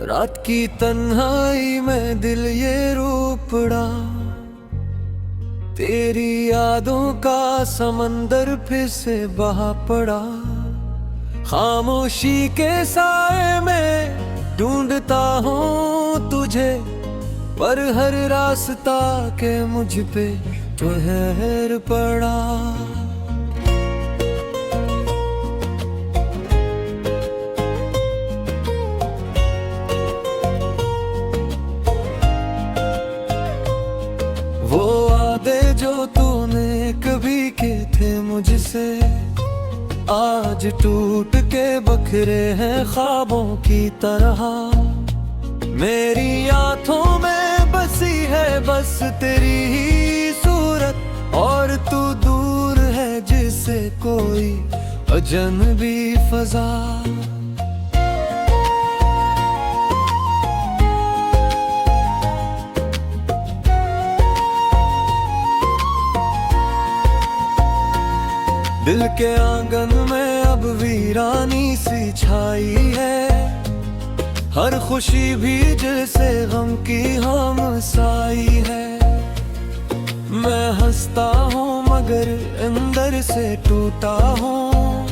रात की तन्हाई में दिल ये रो पड़ा, तेरी यादों का समंदर फिर से बहा पड़ा। खामोशी के साए में ढूंढता हूँ तुझे, पर हर रास्ता के मुझ पे कहर पड़ा। वो वादे जो तूने कभी के थे मुझसे, आज टूट के बखरे हैं ख्वाबों की तरह। मेरी आंखों में बसी है बस तेरी ही सूरत, और तू दूर है जिससे कोई अजनबी फजा। दिल के आंगन में अब वीरानी सी छाई है, हर खुशी भी जैसे गम की हमसाई है। मैं हंसता हूँ मगर अंदर से टूटा हूँ,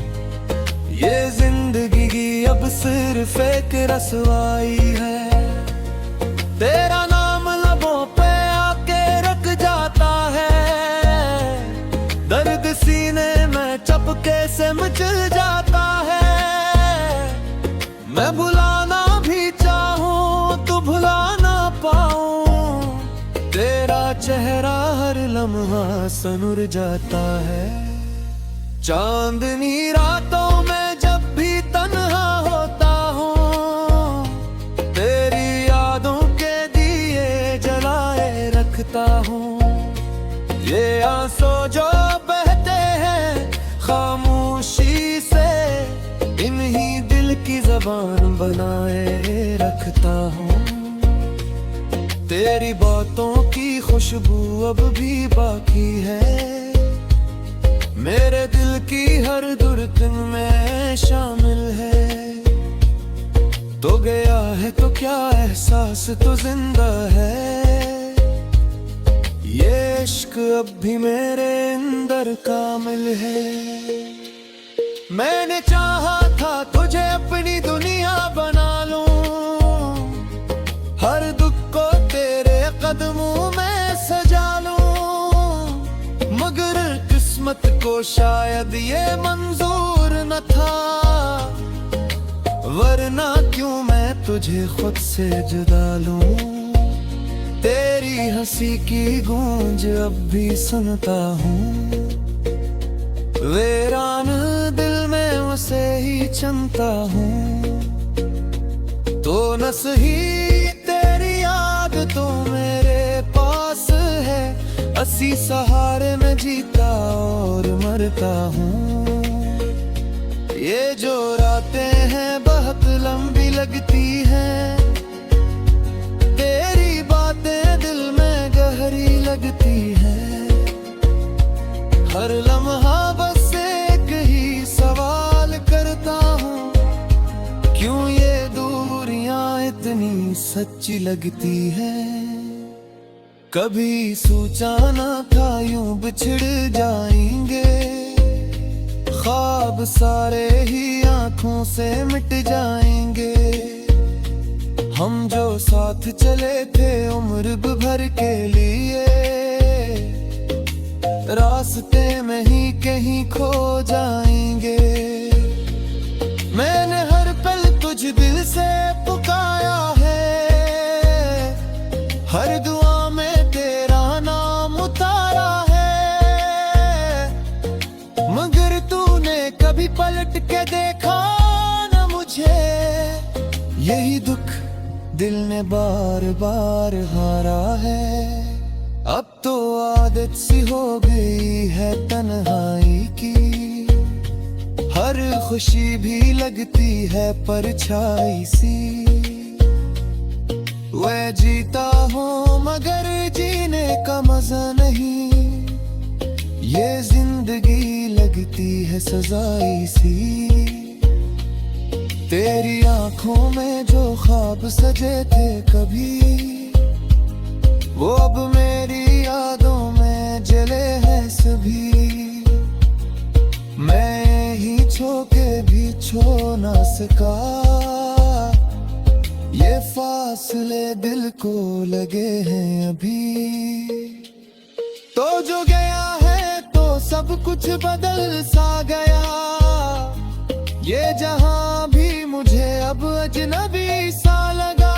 ये जिंदगी की अब सिर्फ एक रसवाई है। तेरा नाम लबों पे आके रख जाता है, दर्द सीने में चपके से मचल जाता है। मैं भुलाना भी चाहूं तो भुला ना पाऊं, तेरा चेहरा हर लम्हा सनुर जाता है। चांदनी रातों में जब भी तन्हा होता हूँ, तेरी यादों के दिए जलाए रखता हूँ। ये आंसू जो बहते हैं खामोशी से, इन्हीं दिल की ज़बान बनाए रखता हूँ। तेरी बातों की खुशबू अब भी बाकी है, मेरे दिल की हर धड़कन में शामिल है। तो गया है तो क्या एहसास तो जिंदा है, ये इश्क अब भी मेरे अंदर कामिल है। मैंने चाहा था तुझे अपनी दुनिया बना लूं, हर दुख को तेरे कदमों में सजा लूं, मगर किस्मत को शायद ये मंजूर न था। वरना क्यों मैं तुझे खुद से जुदा लूं, तेरी हंसी की गूंज अब भी सुनता हूँ। वीरान दिल में उसे ही चुनता हूँ, तो न सही तेरी याद तो मेरे पास है। असी सहारे में जीता और मरता हूँ, ये जो रातें हैं बहुत लंबी लगती हैं, तेरी बातें दिल में गहरी लगती है। हर लम्हा बस एक ही सवाल करता हूँ, क्यों ये दूरियां इतनी सच्ची लगती है। कभी सोचा ना था यूं बिछड़ जाएंगे, ख्वाब सारे ही आंखों से मिट जाएंगे। हम जो साथ चले थे उम्र भर के लिए, रास्ते में ही कहीं खो जाएंगे। मैंने हर पल तुझ दिल से पुकारा है, हर दुआ में तेरा नाम उतारा है, मगर तूने कभी पलट के देखा न मुझे। यही दुख दिल ने बार बार हारा है, अब तो आदत सी हो गई है तन्हाई की। हर खुशी भी लगती है परछाई सी, वह जीता हूँ मगर जीने का मजा नहीं, ये जिंदगी लगती है सजाई सी। तेरी आंखों में जो ख्वाब सजे थे कभी, वो अब मेरी यादों में जले हैं सभी। मैं ही छो के भी छो ना सका, ये फासले दिल को लगे हैं अभी। तो जो गया है तो सब कुछ बदल सा गया, ये जहां भी मुझे अब अजनबी सा लगा।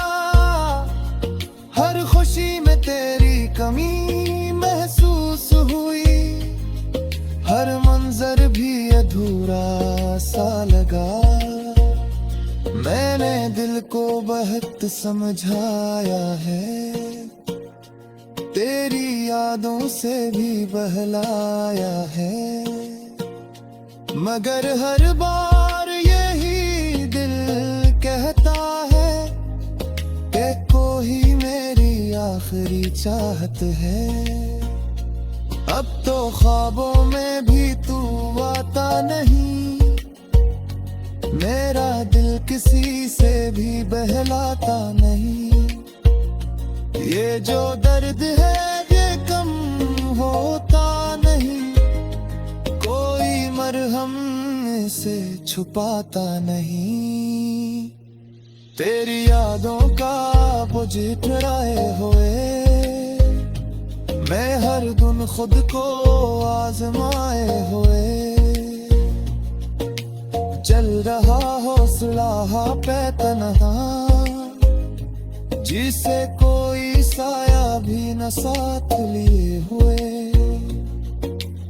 हर खुशी में तेरी कमी महसूस हुई, हर मंजर भी अधूरा सा लगा। मैंने दिल को बहुत समझाया है, तेरी यादों से भी बहलाया है, मगर हर बार यही दिल कहता है कि कोई मेरी आखिरी चाहत है। अब तो ख्वाबों में भी तू आता नहीं, मेरा दिल किसी से भी बहलाता नहीं। ये जो दर्द है ये कम होता नहीं, कोई मरहम से छुपाता नहीं। तेरी यादों का बोझ उठाए हुए मैं हर दिन खुद को आजमाए हुए, चल रहा हौसला पे तन्हा, जिसे कोई साया भी न साथ लिए हुए।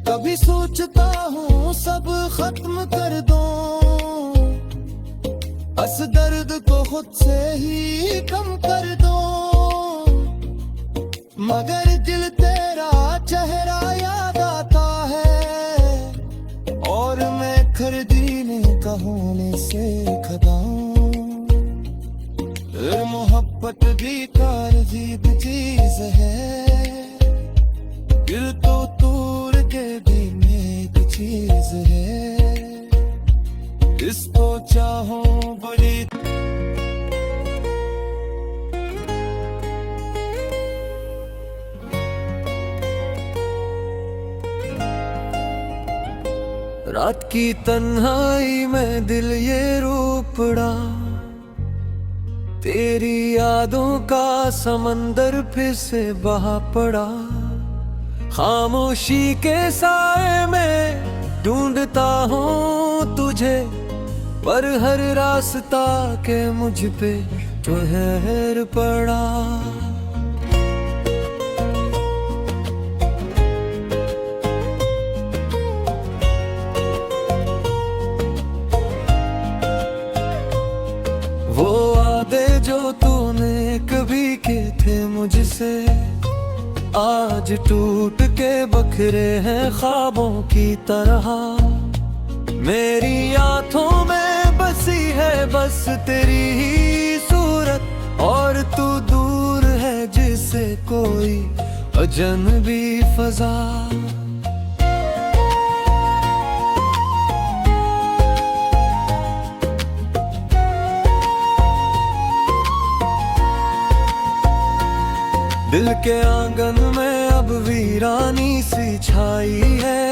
कभी सोचता हूँ सब खत्म कर दूं, बस दर्द को खुद से ही कम कर दूं, मगर दिल तेरा चेहरा याद आता है और मैं खरीदने का होने से खदाऊं। मोहब्बत भी कारजीब चीज है, दिल तो तोड़ के भी नेक चीज है, इसको चाहो बड़ी। रात की तन्हाई में दिल ये रो पड़ा, तेरी यादों का समंदर फिर से बहा पड़ा। खामोशी के साए में ढूंढता हूँ तुझे, पर हर रास्ता के मुझ पे ठहर पड़ा। वो वादे जो तूने कभी किए थे मुझसे, आज टूट के बखरे हैं ख्वाबों की तरह। मेरी आंखों में बसी है बस तेरी ही सूरत, और तू दूर है जिससे कोई अजनबी फजा। दिल के आंगन में अब वीरानी सी छाई है,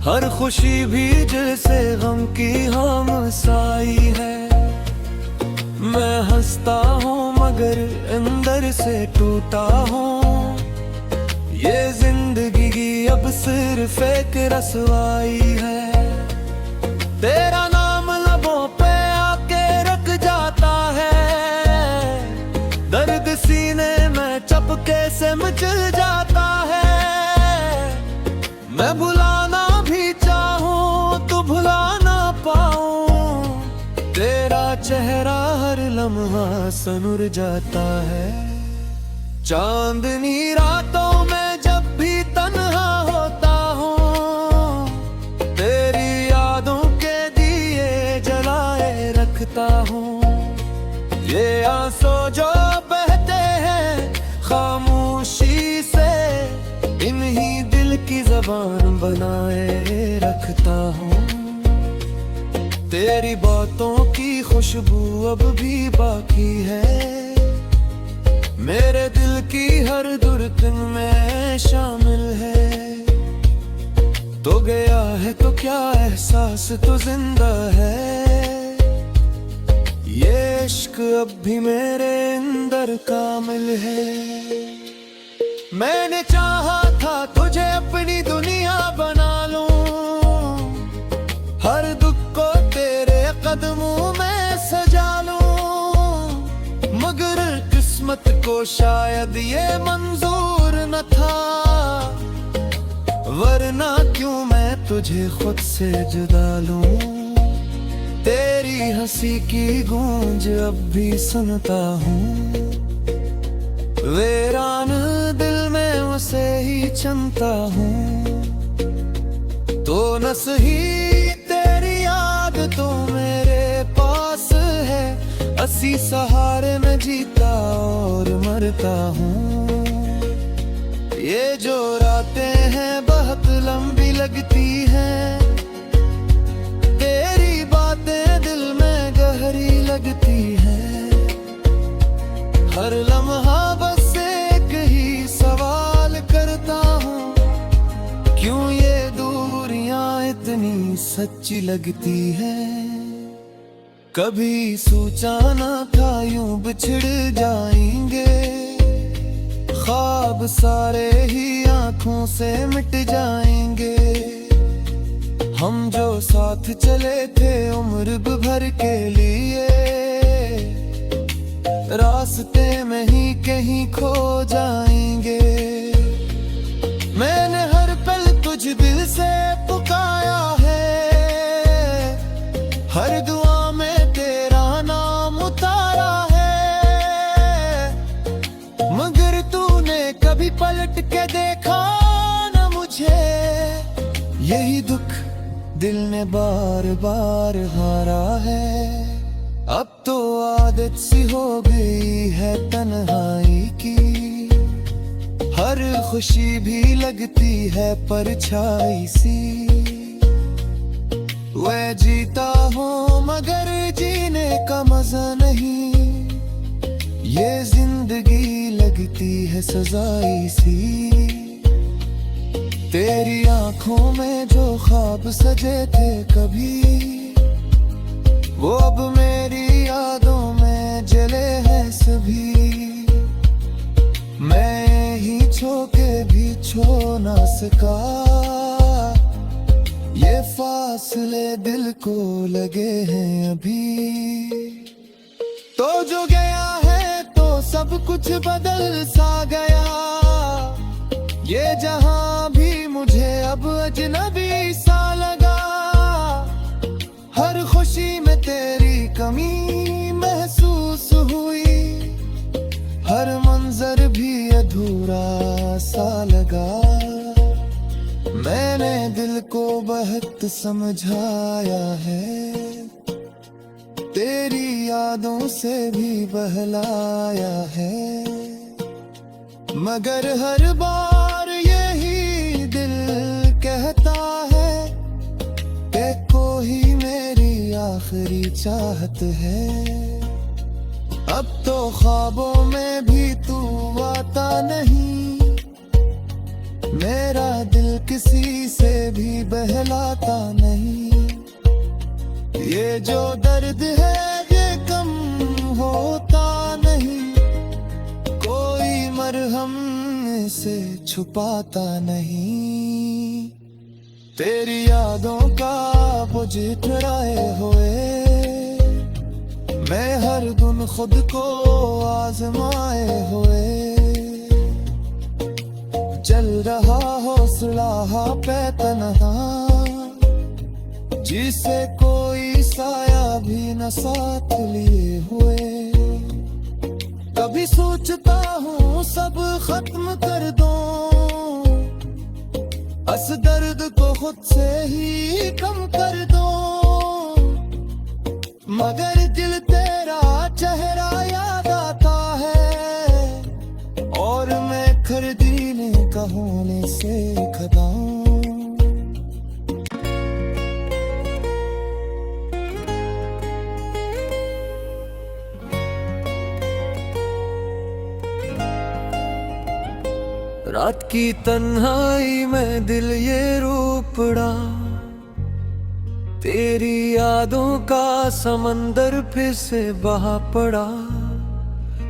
हर खुशी भी जैसे गम की हमसाई है। मैं हंसता हूँ मगर अंदर से टूटा हूँ, ये जिंदगी अब सिर्फ एक रसवाई है। तेरा नाम लबों पे आके रख जाता है, दर्द सीने में चपके से मचल जाता है। मैं भुलाना भी चाहूं तो भुला ना पाऊं, तेरा चेहरा हर लम्हा सनुर जाता है। चांदनी रातों में जब भी तन्हा होता हूँ, तेरी यादों के दिए जलाए रखता हूँ। ये आंसू जो बहते हैं खामोशी से, इन्हीं दिल की ज़बान बनाए रखता हूँ। तेरी बातों की खुशबू अब भी बाकी है, मेरे दिल की हर धड़कन में शामिल है। तो गया है तो क्या एहसास तो जिंदा है, ये इश्क अब भी मेरे अंदर कामिल है। मैंने चाहा था तुझे अपनी दुनिया बना लूं, हर दुख को तेरे कदमों में सजा लूं, मगर किस्मत को शायद ये मंजूर न था, वरना क्यों मैं तुझे खुद से जुदा लूं। तेरी हंसी की गूंज अब भी सुनता हूँ, वीरान दिल में उसे ही चुनता हूँ। तो न सही तेरी याद तो मेरे पास है, अस्सी सहारे में जीता और मरता हूँ। ये जो रातें हैं बहुत लंबी लगती हैं, तेरी बातें दिल में गहरी लगती हैं। हर लम्हा बस एक ही सवाल करता हूँ, क्यों ये दूरियां इतनी सच्ची लगती हैं। कभी सोचा न था यूं बिछड़ जाएंगे, ख्वाब सारे ही आंखों से मिट जाएंगे। हम जो साथ चले थे उम्र भर के लिए, रास्ते में ही कहीं खो जाएंगे। मैंने हर पल तुझ दिल से पुकारा है, हर दुआ में तेरा नाम उतारा है, मगर तूने कभी पलट के देखा न मुझे। यही दुख दिल ने बार बार हारा है, अब तो आदत सी हो गई है तन्हाई की। हर खुशी भी लगती है परछाई सी, वह जीता हूँ मगर जीने का मजा नहीं, ये जिंदगी लगती है सजाई सी। तेरी आंखों में जो ख्वाब सजे थे कभी, वो अब मेरी यादों में जले हैं सभी। मैं ही छो के भी छो ना सका, ये फासले दिल को लगे हैं अभी। तो जो गया है तो सब कुछ बदल सा गया, ये जहां भी मुझे अब अजनबी सा लगा। हर खुशी में तेरी कमी महसूस हुई, हर मंजर भी अधूरा सा लगा। मैंने दिल को बहुत समझाया है, तेरी यादों से भी बहलाया है, मगर हर बार यही दिल कहता है कि कोई मेरी आखिरी चाहत है। अब तो ख्वाबों में भी तू आता नहीं, मेरा दिल किसी से भी बहलाता नहीं। ये जो दर्द है ये कम होता नहीं, कोई मरहम से छुपाता नहीं। तेरी यादों का बोझ उठाए हुए मैं हर दिन खुद को आजमाए हुए, चल रहा हौसला पे तन्हा, जिसे कोई साया भी न साथ लिए हुए। कभी सोचता हूँ सब खत्म कर दूं, अस दर्द को खुद से ही कम कर दूं, मगर दिल तेरा चेहरा याद आता है और मैं खरीदने का होने से खदा हूं। रात की तन्हाई में दिल ये रो पड़ा, तेरी यादों का समंदर फिर से बहा पड़ा।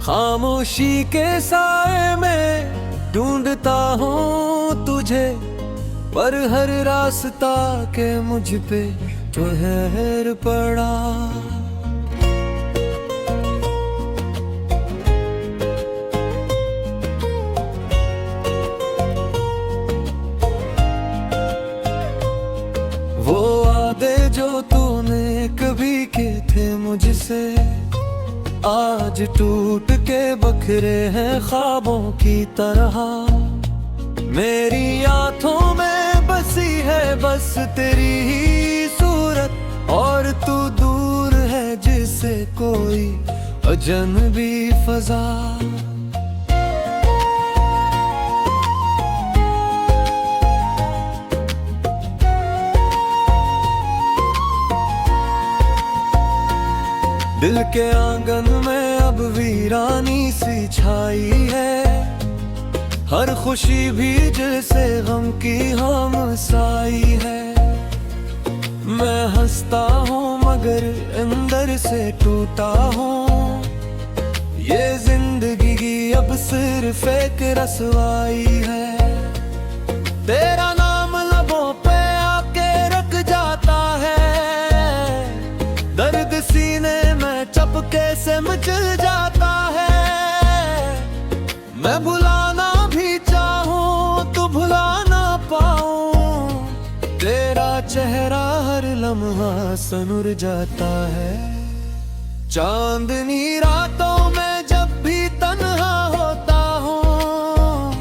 खामोशी के साए में ढूंढता हूँ तुझे, पर हर रास्ता के मुझ पे ठहर पड़ा। वो वादे जो तूने कभी के थे मुझसे, आज टूट के बखरे हैं ख्वाबों की तरह। मेरी आंखों में बसी है बस तेरी ही सूरत, और तू दूर है जिससे कोई अजनबी फजा। दिल के आंगन में अब वीरानी सी छाई है, हर खुशी भी जैसे गम की हमसाई है। मैं हंसता हूँ मगर अंदर से टूटा हूँ, ये जिंदगी की अब सिर्फ एक रसवाई है। तेरा नाम लबों पे आके रख जाता है, दर्द सीने में चपके से मचल जाता है। मैं भुलाना भी चाहूं तो भुला ना पाऊं, तेरा चेहरा हर लम्हा सनुर जाता है। चांदनी रातों में जब भी तन्हा होता हूँ,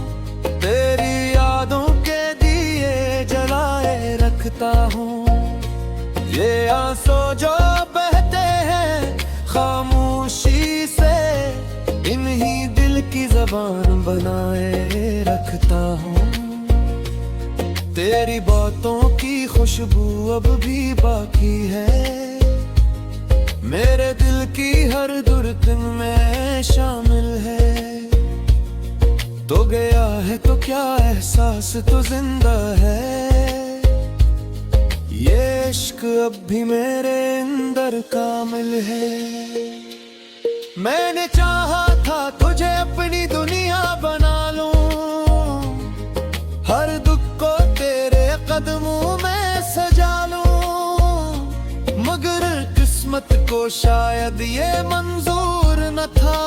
तेरी यादों के दिए जलाए रखता हूँ। ये आंसू जो बहते हैं खामोशी से, इन्हीं दिल की ज़बान बनाए रखता हूँ। तेरी बातों की खुशबू अब भी बाकी है, मेरे दिल की हर धड़कन में शामिल है। तो गया है तो क्या एहसास तो जिंदा है, ये इश्क अब भी मेरे अंदर कामिल है। मैंने चाहा था तुझे अपनी दुनिया बना लूं, हर दुख को तेरे कदमों में सजा लूं, मगर किस्मत को शायद ये मंजूर न था।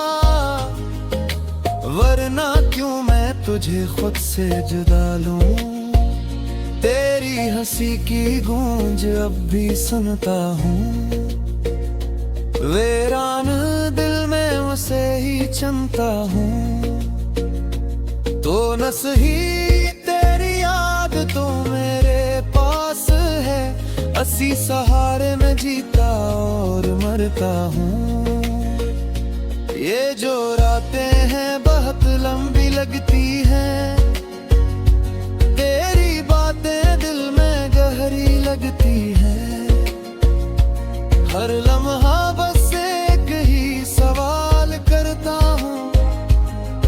वरना क्यों मैं तुझे खुद से जुदा लूं, तेरी हंसी की गूंज अब भी सुनता हूँ। वीरान दिल में उसे ही चुनता हूँ, तो न सही तेरी याद तो मेरे पास है। असी सहारे में जीता और मरता हूँ, ये जो रातें हैं बहुत लंबी लगती हैं, तेरी बातें दिल में गहरी लगती हैं। हर लम्हा बस एक ही सवाल करता हूँ,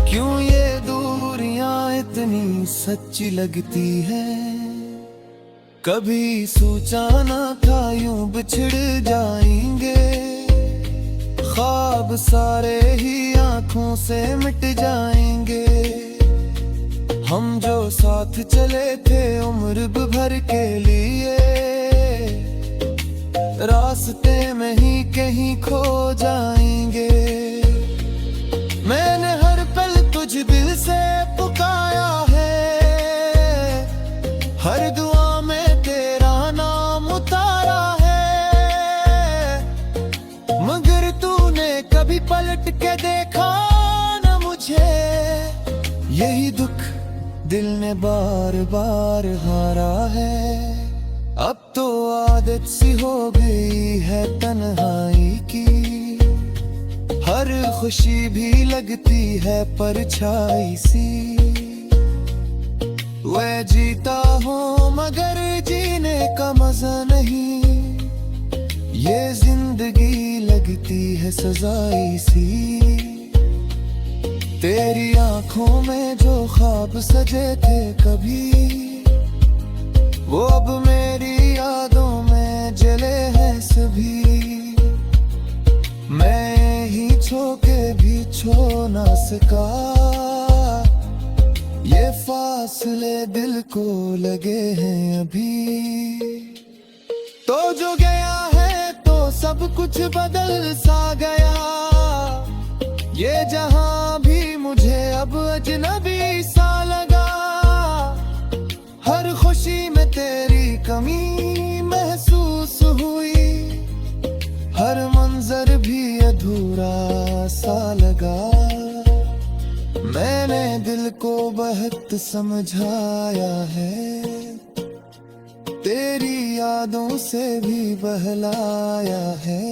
क्यों ये दूरियां इतनी सच्ची लगती हैं। कभी सोचा ना था यूं बिछड़ जाएंगे, ख्वाब सारे ही आंखों से मिट जाएंगे। हम जो साथ चले थे उम्र भर के लिए, रास्ते में ही कहीं खो जाएंगे। मैंने हर पल तुझ दिल से पुकारा है, हर दुआ में तेरा नाम उतारा है, मगर तूने कभी पलट के देखा न मुझे। यही दुख दिल ने बार बार हारा है, अब तो आदत सी हो गई है तन्हाई की। हर खुशी भी लगती है परछाई सी, वह जीता हूँ मगर जीने का मजा नहीं, ये जिंदगी लगती है सजाई सी। तेरी आंखों में जो ख्वाब सजे थे कभी, वो अब मेरी यादों में जले हैं सभी। मैं ही छो के भी छो ना सका, ये फासले दिल को लगे हैं अभी। तो जो गया है तो सब कुछ बदल सा गया, ये जहां भी मुझे अब अजनबी सा लगा। हर खुशी में तेरी कमी महसूस हुई, हर मंजर भी अधूरा सा लगा। मैंने दिल को बहुत समझाया है, तेरी यादों से भी बहलाया है,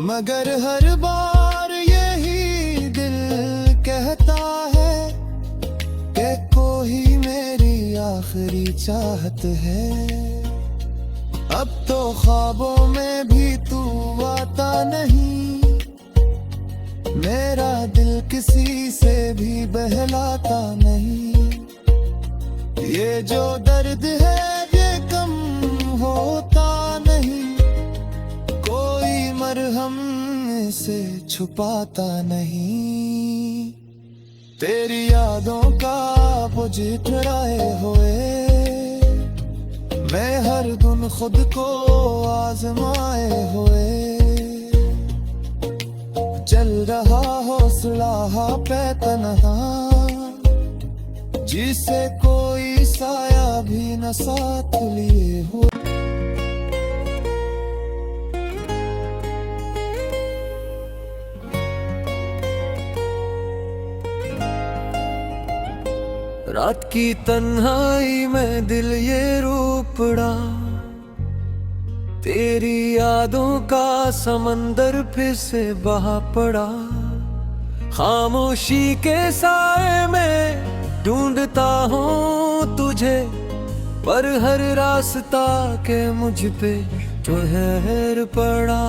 मगर हर बार यही दिल कहता है कि कोई मेरी आखिरी चाहत है। अब तो ख्वाबों में भी तू आता नहीं, मेरा दिल किसी से भी बहलाता नहीं। ये जो दर्द है ये कम होता नहीं, कोई मरहम से छुपाता नहीं। तेरी यादों का बोझ उठाए हुए मैं हर दिन खुद को आजमाए हुए, चल रहा हौसला पे तन्हा, जिसे कोई साया भी न साथ लिए हो। रात की तन्हाई में दिल ये रो पड़ा, तेरी यादों का समंदर फिर से बहा पड़ा। खामोशी के साए में ढूंढता हूँ तुझे, पर हर रास्ता के मुझ पे ठहर पड़ा।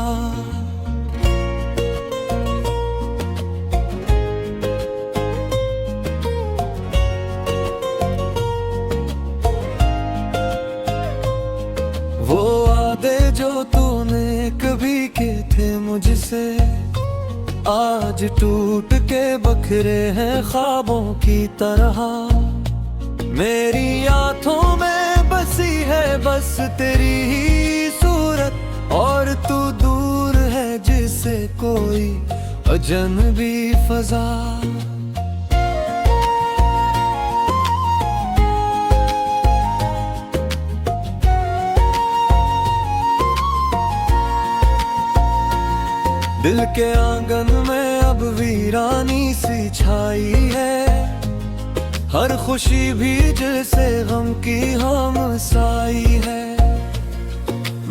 वो वादे जो तूने कभी के थे मुझसे, आज टूट के बखरे हैं ख्वाबों की तरह। मेरी आंखों में बसी है बस तेरी ही सूरत, और तू दूर है जिससे कोई अजनबी फजा। दिल के आंगन में अब वीरानी सी छाई है, हर खुशी भी जैसे गम की हमसाई है।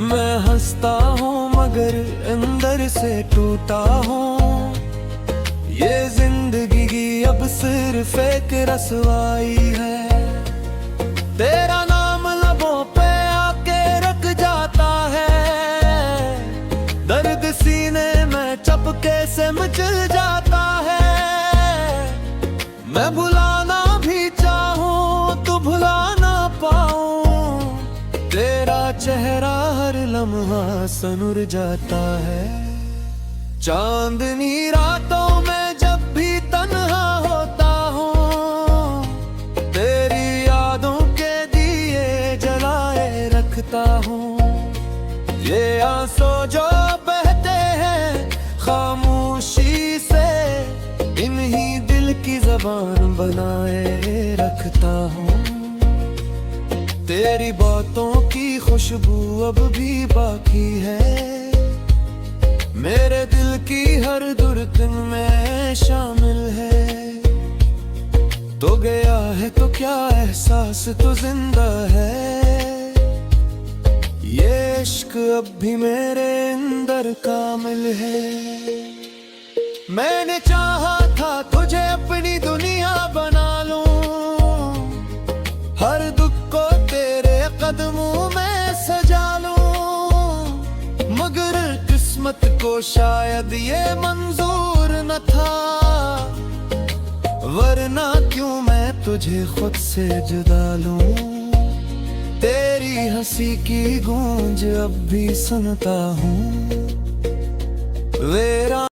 मैं हंसता हूँ मगर अंदर से टूटा हूँ, ये जिंदगी अब सिर्फ एक रसवाई है। तेरा नाम लबों पे आके रख जाता है, दर्द सीने में चपके से मचल जाता है। मैं भुलाना भी चाहूं तो भुला ना पाऊं, तेरा चेहरा हर लम्हा सनुर जाता है। चांदनी रातों में जब भी तन्हा होता हूँ, तेरी यादों के दिए जलाए रखता हूँ। ये आंसू जो बहते हैं खामोशी से, इन्हीं दिल की ज़बान बनाए रखता हूँ। तेरी बातों की खुशबू अब भी बाकी है, मेरे दिल की हर धड़कन में शामिल है। तो गया है तो क्या एहसास तो जिंदा है, ये इश्क अब भी मेरे अंदर कामिल है। मैंने चाहा था तुझे अपनी दुनिया बना लूं, हर दुख को तेरे कदमों में सजा लूं, मगर किस्मत को शायद ये मंजूर न था। वरना क्यों मैं तुझे खुद से जुदा लूं। तेरी हंसी की गूंज अब भी सुनता हूँ।